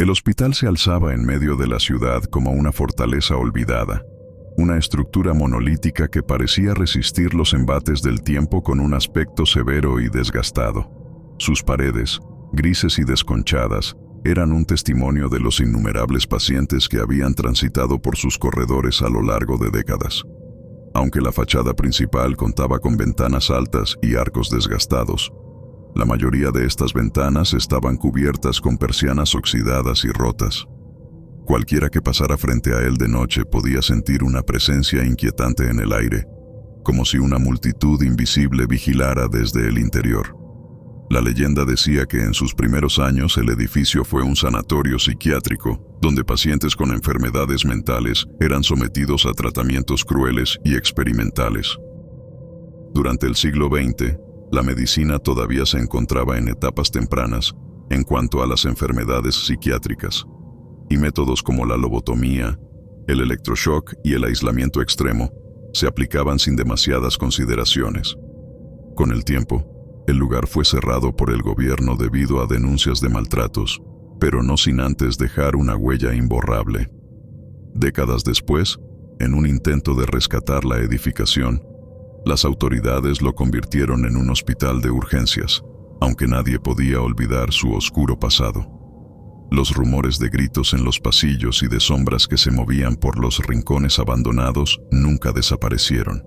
El hospital se alzaba en medio de la ciudad como una fortaleza olvidada, una estructura monolítica que parecía resistir los embates del tiempo con un aspecto severo y desgastado. Sus paredes, grises y desconchadas, eran un testimonio de los innumerables pacientes que habían transitado por sus corredores a lo largo de décadas. Aunque la fachada principal contaba con ventanas altas y arcos desgastados, la mayoría de estas ventanas estaban cubiertas con persianas oxidadas y rotas. Cualquiera que pasara frente a él de noche podía sentir una presencia inquietante en el aire, como si una multitud invisible vigilara desde el interior. La leyenda decía que en sus primeros años el edificio fue un sanatorio psiquiátrico, donde pacientes con enfermedades mentales eran sometidos a tratamientos crueles y experimentales. Durante el siglo XX, la medicina todavía se encontraba en etapas tempranas en cuanto a las enfermedades psiquiátricas, y métodos como la lobotomía, el electroshock y el aislamiento extremo se aplicaban sin demasiadas consideraciones. Con el tiempo, el lugar fue cerrado por el gobierno debido a denuncias de maltratos, pero no sin antes dejar una huella imborrable. Décadas después, en un intento de rescatar la edificación, las autoridades lo convirtieron en un hospital de urgencias, aunque nadie podía olvidar su oscuro pasado. Los rumores de gritos en los pasillos y de sombras que se movían por los rincones abandonados nunca desaparecieron.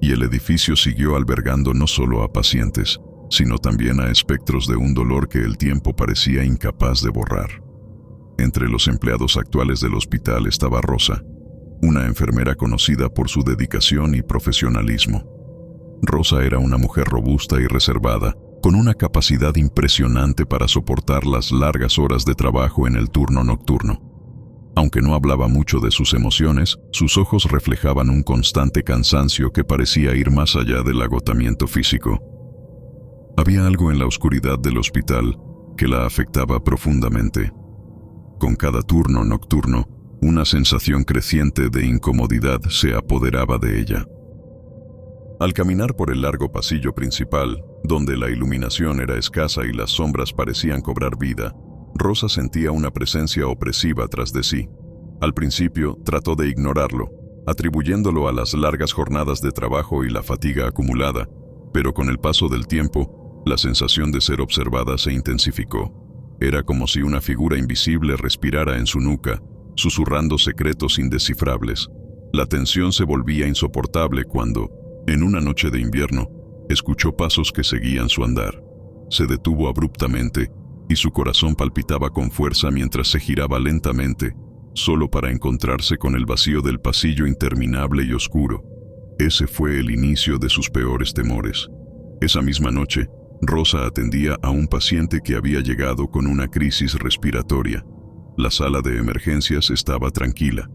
Y el edificio siguió albergando no solo a pacientes, sino también a espectros de un dolor que el tiempo parecía incapaz de borrar. Entre los empleados actuales del hospital estaba Rosa, una enfermera conocida por su dedicación y profesionalismo. Rosa era una mujer robusta y reservada, con una capacidad impresionante para soportar las largas horas de trabajo en el turno nocturno. Aunque no hablaba mucho de sus emociones, sus ojos reflejaban un constante cansancio que parecía ir más allá del agotamiento físico. Había algo en la oscuridad del hospital que la afectaba profundamente. Con cada turno nocturno, una sensación creciente de incomodidad se apoderaba de ella. Al caminar por el largo pasillo principal, donde la iluminación era escasa y las sombras parecían cobrar vida, Rosa sentía una presencia opresiva tras de sí. Al principio, trató de ignorarlo, atribuyéndolo a las largas jornadas de trabajo y la fatiga acumulada, pero con el paso del tiempo, la sensación de ser observada se intensificó. Era como si una figura invisible respirara en su nuca, susurrando secretos indescifrables. La tensión se volvía insoportable cuando, en una noche de invierno, escuchó pasos que seguían su andar. Se detuvo abruptamente y su corazón palpitaba con fuerza mientras se giraba lentamente, solo para encontrarse con el vacío del pasillo interminable y oscuro. Ese fue el inicio de sus peores temores. Esa misma noche, Rosa atendía a un paciente que había llegado con una crisis respiratoria. La sala de emergencias estaba tranquila.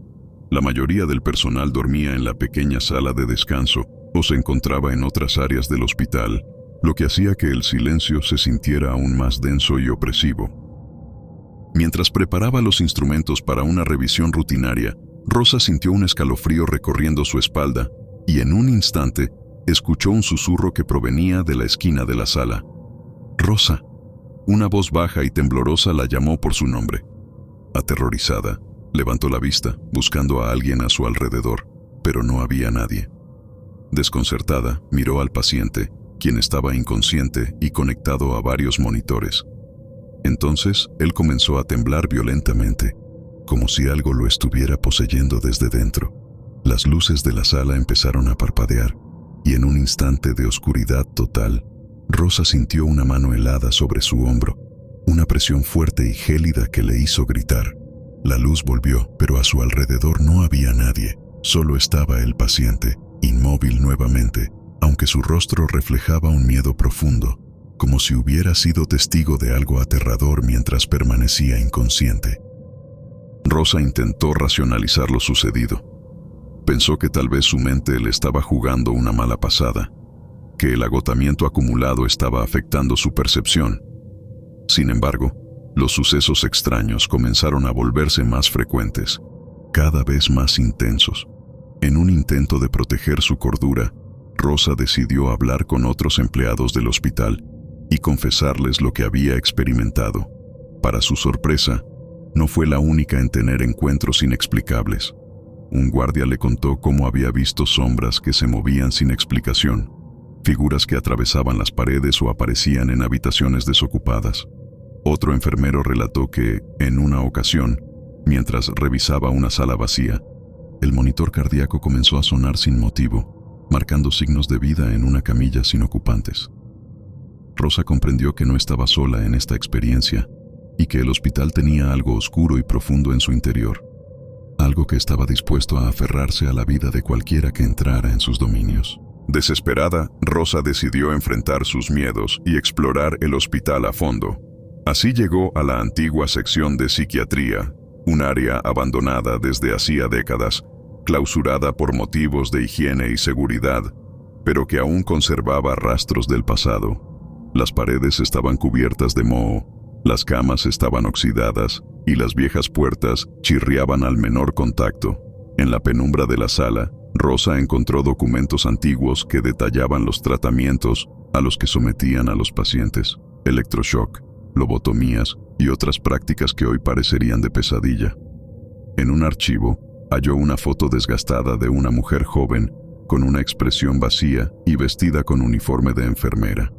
La mayoría del personal dormía en la pequeña sala de descanso o se encontraba en otras áreas del hospital, lo que hacía que el silencio se sintiera aún más denso y opresivo. Mientras preparaba los instrumentos para una revisión rutinaria, Rosa sintió un escalofrío recorriendo su espalda y en un instante escuchó un susurro que provenía de la esquina de la sala. «Rosa». Una voz baja y temblorosa la llamó por su nombre. Aterrorizada, levantó la vista, buscando a alguien a su alrededor, pero no había nadie. Desconcertada, miró al paciente, quien estaba inconsciente y conectado a varios monitores. Entonces, él comenzó a temblar violentamente, como si algo lo estuviera poseyendo desde dentro. Las luces de la sala empezaron a parpadear, y en un instante de oscuridad total, Rosa sintió una mano helada sobre su hombro, una presión fuerte y gélida que le hizo gritar. La luz volvió, pero a su alrededor no había nadie, solo estaba el paciente, inmóvil nuevamente, aunque su rostro reflejaba un miedo profundo, como si hubiera sido testigo de algo aterrador mientras permanecía inconsciente. Rosa intentó racionalizar lo sucedido. Pensó que tal vez su mente le estaba jugando una mala pasada, que el agotamiento acumulado estaba afectando su percepción. Sin embargo, los sucesos extraños comenzaron a volverse más frecuentes, cada vez más intensos. En un intento de proteger su cordura, Rosa decidió hablar con otros empleados del hospital y confesarles lo que había experimentado. Para su sorpresa, No fue la única en tener encuentros inexplicables. Un guardia le contó cómo había visto sombras que se movían sin explicación, figuras que atravesaban las paredes o aparecían en habitaciones desocupadas. Otro enfermero relató que, en una ocasión, mientras revisaba una sala vacía, el monitor cardíaco comenzó a sonar sin motivo, marcando signos de vida en una camilla sin ocupantes. Rosa comprendió que no estaba sola en esta experiencia y que el hospital tenía algo oscuro y profundo en su interior, algo que estaba dispuesto a aferrarse a la vida de cualquiera que entrara en sus dominios. Desesperada, Rosa decidió enfrentar sus miedos y explorar el hospital a fondo. Así llegó a la antigua sección de psiquiatría, un área abandonada desde hacía décadas, clausurada por motivos de higiene y seguridad, pero que aún conservaba rastros del pasado. Las paredes estaban cubiertas de moho, las camas estaban oxidadas y las viejas puertas chirriaban al menor contacto. En la penumbra de la sala, Rosa encontró documentos antiguos que detallaban los tratamientos a los que sometían a los pacientes: electroshock, lobotomías y otras prácticas que hoy parecerían de pesadilla. En un archivo, halló una foto desgastada de una mujer joven con una expresión vacía y vestida con uniforme de enfermera.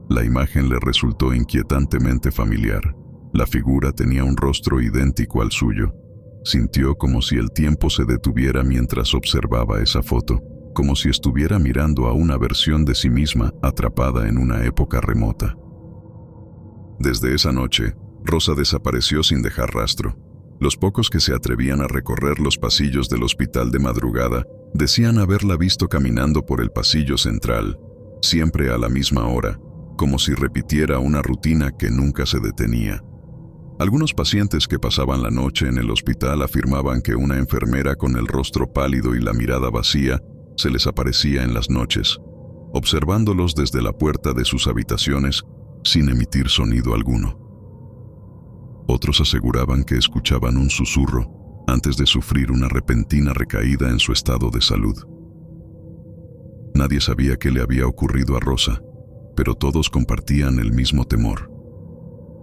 La imagen le resultó inquietantemente familiar. La figura tenía un rostro idéntico al suyo. Sintió como si el tiempo se detuviera mientras observaba esa foto, como si estuviera mirando a una versión de sí misma atrapada en una época remota. Desde esa noche, Rosa desapareció sin dejar rastro. Los pocos que se atrevían a recorrer los pasillos del hospital de madrugada decían haberla visto caminando por el pasillo central, siempre a la misma hora, como si repitiera una rutina que nunca se detenía. Algunos pacientes que pasaban la noche en el hospital afirmaban que una enfermera con el rostro pálido y la mirada vacía se les aparecía en las noches, observándolos desde la puerta de sus habitaciones sin emitir sonido alguno. Otros aseguraban que escuchaban un susurro antes de sufrir una repentina recaída en su estado de salud. Nadie sabía qué le había ocurrido a Rosa, pero todos compartían el mismo temor.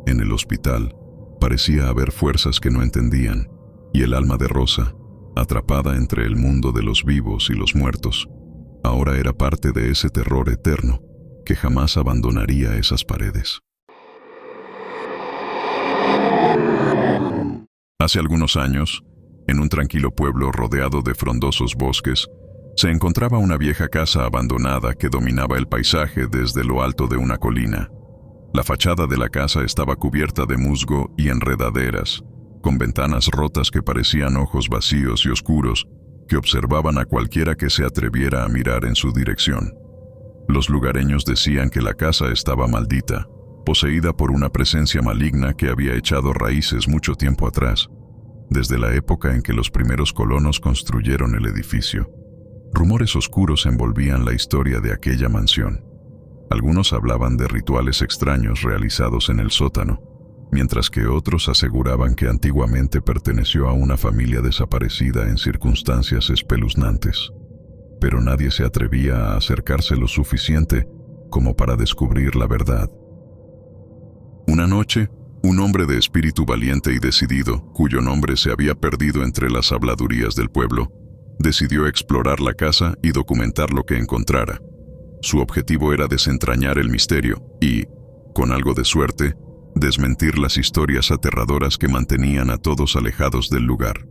En el hospital, parecía haber fuerzas que no entendían, y el alma de Rosa, atrapada entre el mundo de los vivos y los muertos, ahora era parte de ese terror eterno que jamás abandonaría esas paredes. Hace algunos años, en un tranquilo pueblo rodeado de frondosos bosques, se encontraba una vieja casa abandonada que dominaba el paisaje desde lo alto de una colina. La fachada de la casa estaba cubierta de musgo y enredaderas, con ventanas rotas que parecían ojos vacíos y oscuros que observaban a cualquiera que se atreviera a mirar en su dirección. Los lugareños decían que la casa estaba maldita, poseída por una presencia maligna que había echado raíces mucho tiempo atrás, desde la época en que los primeros colonos construyeron el edificio. Rumores oscuros envolvían la historia de aquella mansión. Algunos hablaban de rituales extraños realizados en el sótano, mientras que otros aseguraban que antiguamente perteneció a una familia desaparecida en circunstancias espeluznantes. Pero nadie se atrevía a acercarse lo suficiente como para descubrir la verdad. Una noche, un hombre de espíritu valiente y decidido, cuyo nombre se había perdido entre las habladurías del pueblo, decidió explorar la casa y documentar lo que encontrara. Su objetivo era desentrañar el misterio y, con algo de suerte, desmentir las historias aterradoras que mantenían a todos alejados del lugar.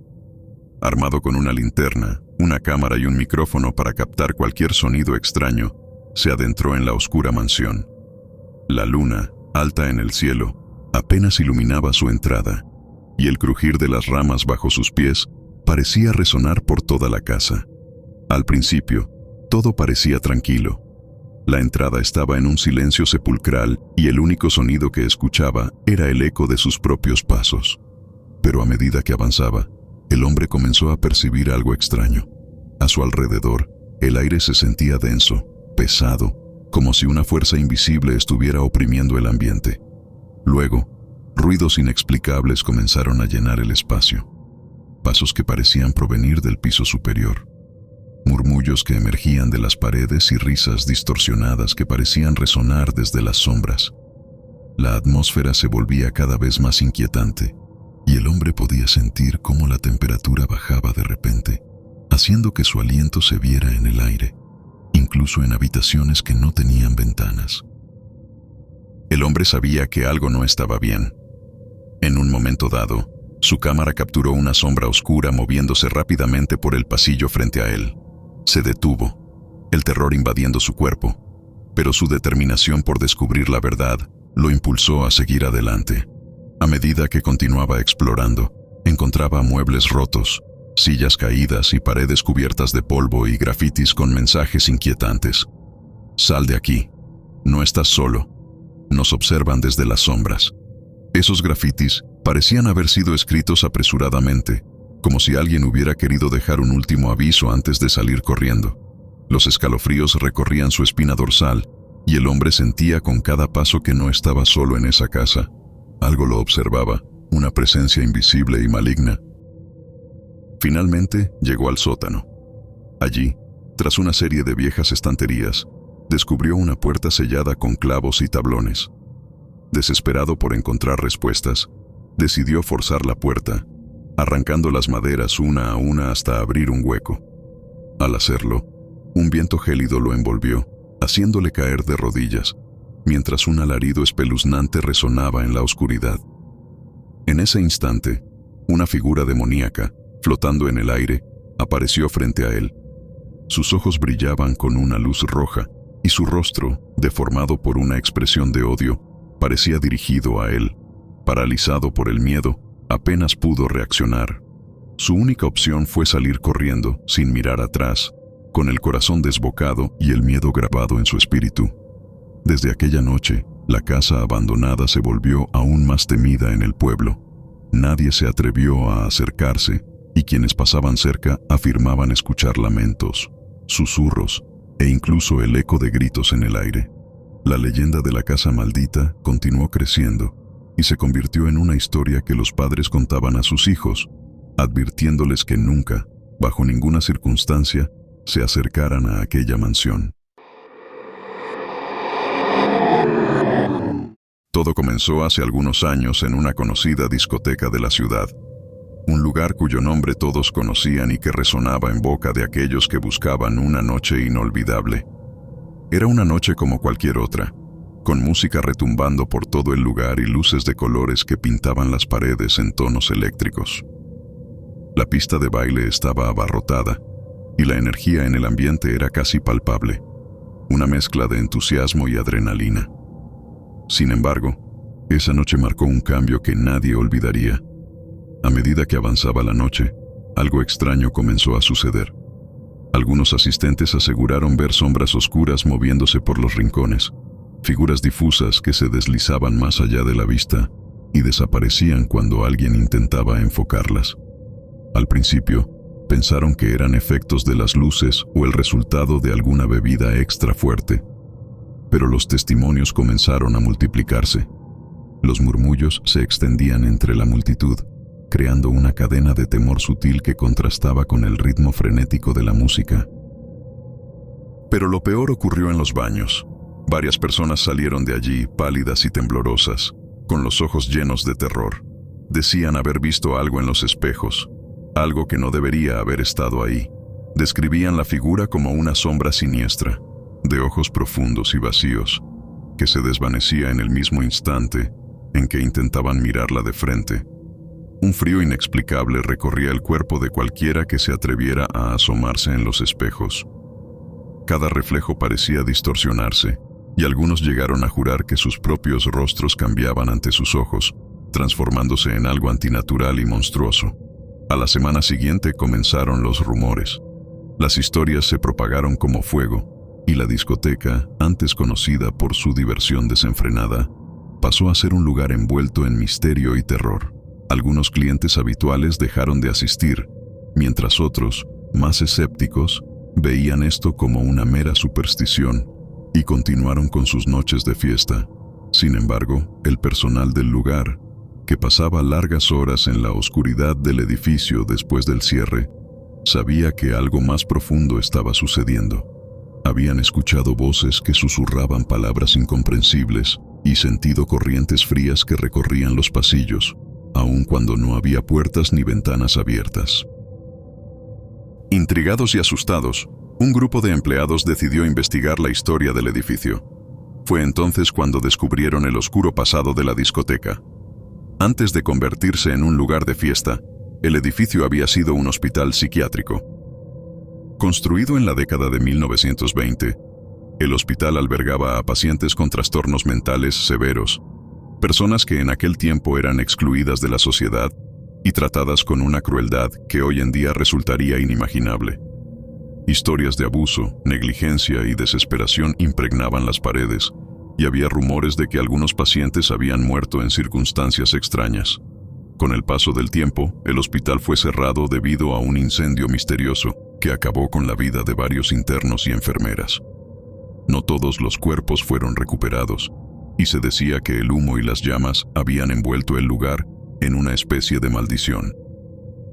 Armado con una linterna, una cámara y un micrófono para captar cualquier sonido extraño, se adentró en la oscura mansión. La luna, alta en el cielo, apenas iluminaba su entrada, y el crujir de las ramas bajo sus pies parecía resonar por toda la casa. Al principio, todo parecía tranquilo. La entrada estaba en un silencio sepulcral y el único sonido que escuchaba era el eco de sus propios pasos. Pero a medida que avanzaba, el hombre comenzó a percibir algo extraño. A su alrededor, el aire se sentía denso, pesado, como si una fuerza invisible estuviera oprimiendo el ambiente. Luego, ruidos inexplicables comenzaron a llenar el espacio. Pasos que parecían provenir del piso superior. Murmullos que emergían de las paredes y risas distorsionadas que parecían resonar desde las sombras. La atmósfera se volvía cada vez más inquietante, y el hombre podía sentir cómo la temperatura bajaba de repente, haciendo que su aliento se viera en el aire, incluso en habitaciones que no tenían ventanas. El hombre sabía que algo no estaba bien. En un momento dado, su cámara capturó una sombra oscura moviéndose rápidamente por el pasillo frente a él. Se detuvo, el terror invadiendo su cuerpo, pero su determinación por descubrir la verdad lo impulsó a seguir adelante. A medida que continuaba explorando, encontraba muebles rotos, sillas caídas y paredes cubiertas de polvo y grafitis con mensajes inquietantes. «Sal de aquí. No estás solo. Nos observan desde las sombras». Esos grafitis parecían haber sido escritos apresuradamente, como si alguien hubiera querido dejar un último aviso antes de salir corriendo. Los escalofríos recorrían su espina dorsal, y el hombre sentía con cada paso que no estaba solo en esa casa. Algo lo observaba, una presencia invisible y maligna. Finalmente llegó al sótano. Allí, tras una serie de viejas estanterías, descubrió una puerta sellada con clavos y tablones. Desesperado por encontrar respuestas, decidió forzar la puerta, arrancando las maderas una a una hasta abrir un hueco. Al hacerlo, un viento gélido lo envolvió, haciéndole caer de rodillas, mientras un alarido espeluznante resonaba en la oscuridad. En ese instante, una figura demoníaca, flotando en el aire, apareció frente a él. Sus ojos brillaban con una luz roja, y su rostro, deformado por una expresión de odio, parecía dirigido a él. Paralizado por el miedo, apenas pudo reaccionar. Su única opción fue salir corriendo, sin mirar atrás, con el corazón desbocado y el miedo grabado en su espíritu. Desde aquella noche, la casa abandonada se volvió aún más temida en el pueblo. Nadie se atrevió a acercarse, y quienes pasaban cerca afirmaban escuchar lamentos, susurros e incluso el eco de gritos en el aire. La leyenda de la casa maldita continuó creciendo y se convirtió en una historia que los padres contaban a sus hijos, advirtiéndoles que nunca, bajo ninguna circunstancia, se acercaran a aquella mansión. Todo comenzó hace algunos años en una conocida discoteca de la ciudad, un lugar cuyo nombre todos conocían y que resonaba en boca de aquellos que buscaban una noche inolvidable. Era una noche como cualquier otra, con música retumbando por todo el lugar y luces de colores que pintaban las paredes en tonos eléctricos. La pista de baile estaba abarrotada, y la energía en el ambiente era casi palpable, una mezcla de entusiasmo y adrenalina. Sin embargo, esa noche marcó un cambio que nadie olvidaría. A medida que avanzaba la noche, algo extraño comenzó a suceder. Algunos asistentes aseguraron ver sombras oscuras moviéndose por los rincones, figuras difusas que se deslizaban más allá de la vista y desaparecían cuando alguien intentaba enfocarlas. Al principio, pensaron que eran efectos de las luces o el resultado de alguna bebida extra fuerte, pero los testimonios comenzaron a multiplicarse. Los murmullos se extendían entre la multitud, creando una cadena de temor sutil que contrastaba con el ritmo frenético de la música. Pero lo peor ocurrió en los baños. Varias personas salieron de allí pálidas y temblorosas, con los ojos llenos de terror. Decían haber visto algo en los espejos, algo que no debería haber estado ahí. Describían la figura como una sombra siniestra, de ojos profundos y vacíos, que se desvanecía en el mismo instante en que intentaban mirarla de frente. Un frío inexplicable recorría el cuerpo de cualquiera que se atreviera a asomarse en los espejos. Cada reflejo parecía distorsionarse, y algunos llegaron a jurar que sus propios rostros cambiaban ante sus ojos, transformándose en algo antinatural y monstruoso. A la semana siguiente comenzaron los rumores. Las historias se propagaron como fuego, y la discoteca, antes conocida por su diversión desenfrenada, pasó a ser un lugar envuelto en misterio y terror. Algunos clientes habituales dejaron de asistir, mientras otros, más escépticos, veían esto como una mera superstición y continuaron con sus noches de fiesta. Sin embargo, el personal del lugar, que pasaba largas horas en la oscuridad del edificio después del cierre, sabía que algo más profundo estaba sucediendo. Habían escuchado voces que susurraban palabras incomprensibles y sentido corrientes frías que recorrían los pasillos, aún aun cuando no había puertas ni ventanas abiertas. Intrigados y asustados, un grupo de empleados decidió investigar la historia del edificio. Fue entonces cuando descubrieron el oscuro pasado de la discoteca. Antes de convertirse en un lugar de fiesta, el edificio había sido un hospital psiquiátrico. Construido en la década de 1920, el hospital albergaba a pacientes con trastornos mentales severos, personas que en aquel tiempo eran excluidas de la sociedad y tratadas con una crueldad que hoy en día resultaría inimaginable. Historias de abuso, negligencia y desesperación impregnaban las paredes, y había rumores de que algunos pacientes habían muerto en circunstancias extrañas. Con el paso del tiempo, el hospital fue cerrado debido a un incendio misterioso que acabó con la vida de varios internos y enfermeras. No todos los cuerpos fueron recuperados, y se decía que el humo y las llamas habían envuelto el lugar en una especie de maldición.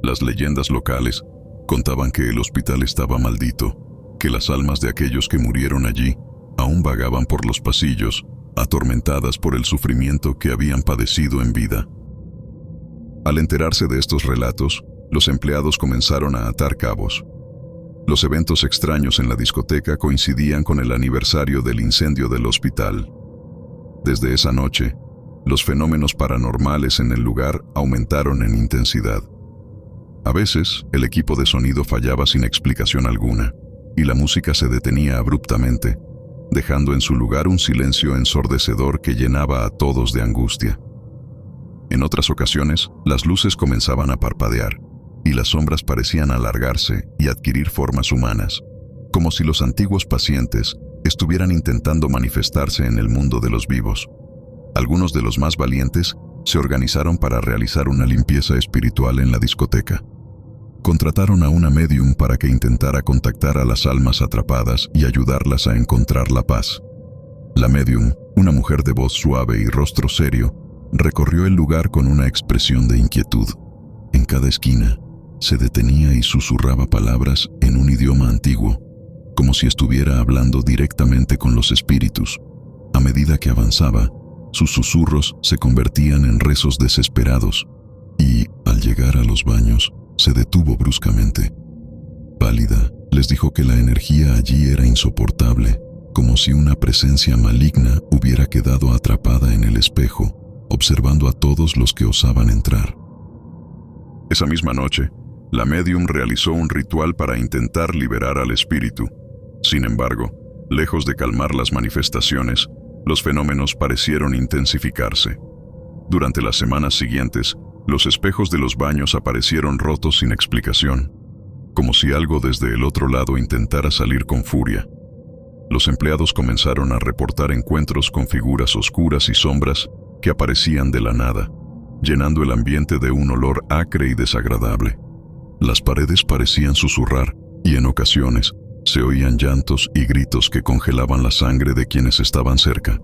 Las leyendas locales contaban que el hospital estaba maldito, que las almas de aquellos que murieron allí aún vagaban por los pasillos, atormentadas por el sufrimiento que habían padecido en vida. Al enterarse de estos relatos, los empleados comenzaron a atar cabos. Los eventos extraños en la discoteca coincidían con el aniversario del incendio del hospital. Desde esa noche, los fenómenos paranormales en el lugar aumentaron en intensidad. A veces, el equipo de sonido fallaba sin explicación alguna, y la música se detenía abruptamente, dejando en su lugar un silencio ensordecedor que llenaba a todos de angustia. En otras ocasiones, las luces comenzaban a parpadear, y las sombras parecían alargarse y adquirir formas humanas, como si los antiguos pacientes estuvieran intentando manifestarse en el mundo de los vivos. Algunos de los más valientes se organizaron para realizar una limpieza espiritual en la discoteca. Contrataron a una médium para que intentara contactar a las almas atrapadas y ayudarlas a encontrar la paz. La médium, una mujer de voz suave y rostro serio, recorrió el lugar con una expresión de inquietud. En cada esquina, se detenía y susurraba palabras en un idioma antiguo, como si estuviera hablando directamente con los espíritus. A medida que avanzaba, sus susurros se convertían en rezos desesperados, y, al llegar a los baños, se detuvo bruscamente. Pálida, les dijo que la energía allí era insoportable, como si una presencia maligna hubiera quedado atrapada en el espejo, observando a todos los que osaban entrar. Esa misma noche, la médium realizó un ritual para intentar liberar al espíritu. Sin embargo, lejos de calmar las manifestaciones, los fenómenos parecieron intensificarse. Durante las semanas siguientes, los espejos de los baños aparecieron rotos sin explicación, como si algo desde el otro lado intentara salir con furia. Los empleados comenzaron a reportar encuentros con figuras oscuras y sombras que aparecían de la nada, llenando el ambiente de un olor acre y desagradable. Las paredes parecían susurrar, y en ocasiones se oían llantos y gritos que congelaban la sangre de quienes estaban cerca.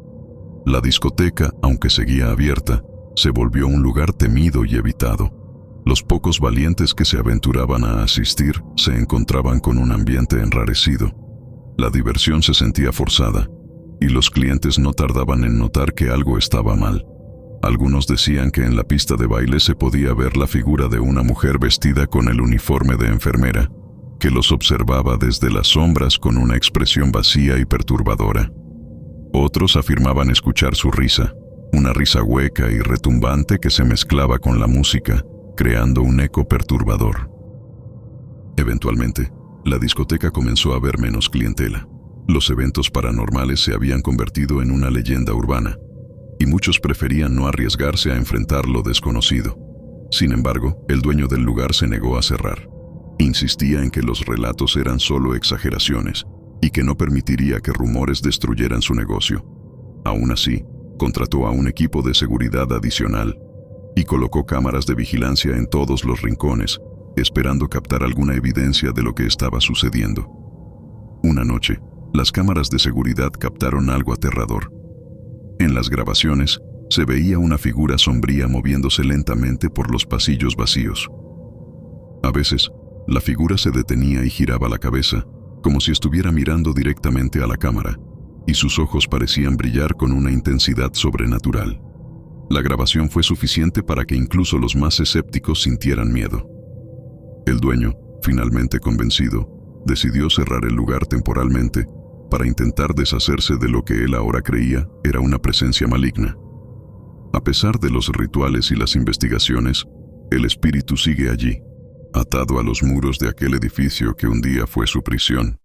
La discoteca, aunque seguía abierta, se volvió un lugar temido y evitado. Los pocos valientes que se aventuraban a asistir se encontraban con un ambiente enrarecido. La diversión se sentía forzada, y los clientes no tardaban en notar que algo estaba mal. Algunos decían que en la pista de baile se podía ver la figura de una mujer vestida con el uniforme de enfermera, que los observaba desde las sombras con una expresión vacía y perturbadora. Otros afirmaban escuchar su risa, una risa hueca y retumbante que se mezclaba con la música, creando un eco perturbador. Eventualmente, la discoteca comenzó a ver menos clientela. Los eventos paranormales se habían convertido en una leyenda urbana, y muchos preferían no arriesgarse a enfrentar lo desconocido. Sin embargo, el dueño del lugar se negó a cerrar. Insistía en que los relatos eran solo exageraciones y que no permitiría que rumores destruyeran su negocio. Aún así, contrató a un equipo de seguridad adicional y colocó cámaras de vigilancia en todos los rincones, esperando captar alguna evidencia de lo que estaba sucediendo. Una noche, las cámaras de seguridad captaron algo aterrador. En las grabaciones, se veía una figura sombría moviéndose lentamente por los pasillos vacíos. A veces, la figura se detenía y giraba la cabeza, como si estuviera mirando directamente a la cámara, y sus ojos parecían brillar con una intensidad sobrenatural. La grabación fue suficiente para que incluso los más escépticos sintieran miedo. El dueño, finalmente convencido, decidió cerrar el lugar temporalmente para intentar deshacerse de lo que él ahora creía era una presencia maligna. A pesar de los rituales y las investigaciones, el espíritu sigue allí, atado a los muros de aquel edificio que un día fue su prisión.